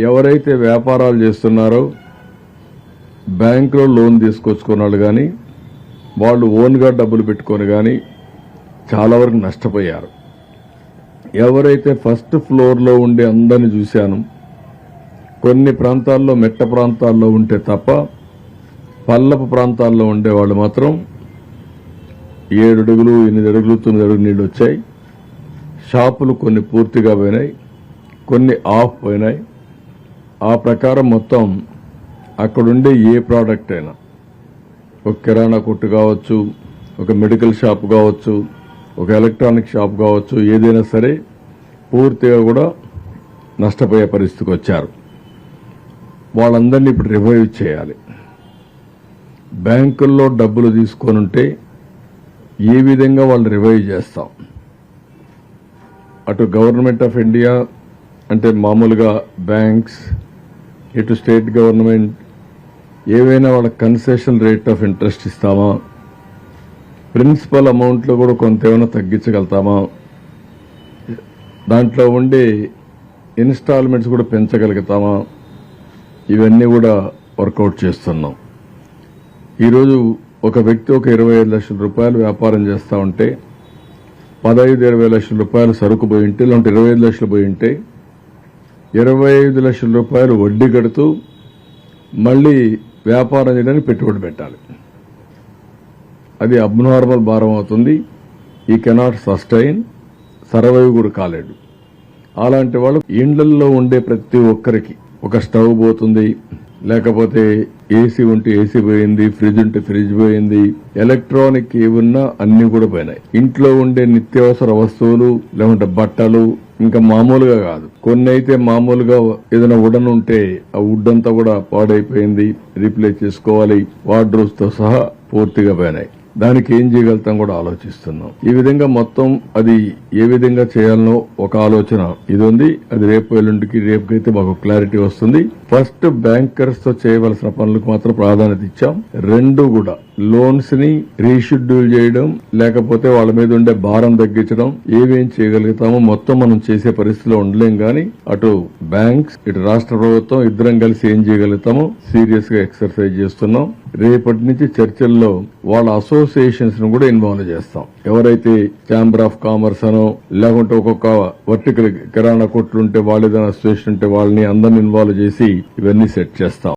ఎవరైతే వ్యాపారాలు చేస్తున్నారో బ్యాంకులో లోన్ తీసుకొచ్చుకున్నాడు కానీ వాళ్ళు ఓన్గా డబ్బులు పెట్టుకొని కానీ చాలా వరకు నష్టపోయారు. ఎవరైతే ఫస్ట్ ఫ్లోర్లో ఉండే అందరిని చూశాను, కొన్ని ప్రాంతాల్లో మెట్ట ప్రాంతాల్లో ఉంటే తప్ప పల్లపు ప్రాంతాల్లో ఉండేవాళ్ళు మాత్రం 7 అడుగులు 8 అడుగులు 9 అడుగులు నీళ్ళు వచ్చాయి. షాపులు కొన్ని పూర్తిగా పోయినాయి, కొన్ని ఆఫ్ పోయినాయి. ఆ ప్రకారం మొత్తం అక్కడుండే ఏ ప్రోడక్ట్ అయినా, ఒక కిరాణా కొట్టు కావచ్చు, ఒక మెడికల్ షాప్ కావచ్చు, ఒక ఎలక్ట్రానిక్ షాప్ కావచ్చు, ఏదైనా సరే పూర్తిగా కూడా నష్టపోయే పరిస్థితికి వచ్చారు. వాళ్ళందరినీ ఇప్పుడు రివైవ్ చేయాలి. బ్యాంకుల్లో డబ్బులు తీసుకొని ఉంటే ఏ విధంగా వాళ్ళు రివైవ్ చేస్తాం? అటు గవర్నమెంట్ ఆఫ్ ఇండియా అంటే మామూలుగా బ్యాంక్స్, ఇటు స్టేట్ గవర్నమెంట్ ఏవైనా వాళ్ళ కన్సెషన్ రేట్ ఆఫ్ ఇంట్రెస్ట్ ఇస్తామా? ప్రిన్సిపల్ అమౌంట్లో కూడా కొంత ఏమైనా తగ్గించగలుగుతామా? దాంట్లో ఉండే ఇన్స్టాల్మెంట్స్ కూడా పెంచగలుగుతామా? ఇవన్నీ కూడా వర్కౌట్ చేస్తున్నాం. ఈరోజు ఒక వ్యక్తి ఒక 25 లక్షల రూపాయలు వ్యాపారం చేస్తా ఉంటే 15-20 లక్షల రూపాయలు సరుకు పోయి ఉంటే, లేదంటే 25 లక్షలు పోయి ఉంటే 25 లక్షల రూపాయలు వడ్డీ కడుతూ మళ్ళీ వ్యాపారం చేయడానికి పెట్టుబడి పెట్టాలి. అది అబ్నార్మల్ భారం అవుతుంది. ఈ కెనాట్ సస్టైన్, సర్వైవ్ కూడా కాలేడు. అలాంటి వాళ్ళు ఇండ్లల్లో ఉండే ప్రతి ఒక్కరికి ఒక స్టవ్ పోతుంది, లేకపోతే ఏసీ ఉంటే ఏసీ పోయింది, ఫ్రిడ్జ్ ఉంటే ఫ్రిడ్జ్ పోయింది, ఎలక్ట్రానిక్ ఏమున్నా అన్ని కూడా పోయినాయి. ఇంట్లో ఉండే నిత్యావసర వస్తువులు, లేకుంటే బట్టలు, ఇంకా మామూలుగా కాదు, కొన్ని అయితే మామూలుగా ఏదైనా వుడన్ ఉంటే ఆ వుడ్ అంతా కూడా పాడైపోయింది, రీప్లేస్ చేసుకోవాలి. వార్డ్రోబ్స్ తో సహా పూర్తిగా పోయినాయి. దానికి ఏం చేయగలుగుతాం కూడా ఆలోచిస్తున్నాం. ఈ విధంగా మొత్తం అది ఏ విధంగా చేయాలనో ఒక ఆలోచన ఇది ఉంది. అది రేపు ఎల్లుండికి రేపుకైతే మాకు క్లారిటీ వస్తుంది. ఫస్ట్ బ్యాంకర్స్ తో చేయవలసిన పనులకు మాత్రం ప్రాధాన్యత ఇచ్చాం. రెండు కూడా లోన్స్ ని రీషెడ్యూల్ చేయడం, లేకపోతే వాళ్ళ మీద ఉండే భారం తగ్గించడం, ఏమేం చేయగలుగుతామో మొత్తం మనం చేసే పరిస్థితిలో ఉండలేం. గానీ అటు బ్యాంక్స్, ఇటు రాష్ట్ర ప్రభుత్వం ఇద్దరం కలిసి ఏం చేయగలుగుతామో సీరియస్ గా ఎక్సర్సైజ్ చేస్తున్నాం. రేపటి నుంచి చర్చల్లో వాళ్ళ అసోసియేషన్స్ ను కూడా ఇన్వాల్వ్ చేస్తాం. ఎవరైతే ఛాంబర్ ఆఫ్ కామర్స్ అనో, లేకుంటే ఒక్కొక్క వర్టికల్ కిరాణా కొట్లుంటే వాళ్ళు ఏదైనా అసోసియేషన్ ఉంటే వాళ్ళని అందరిని ఇన్వాల్వ్ చేసి ఇవన్నీ సెట్ చేస్తాం.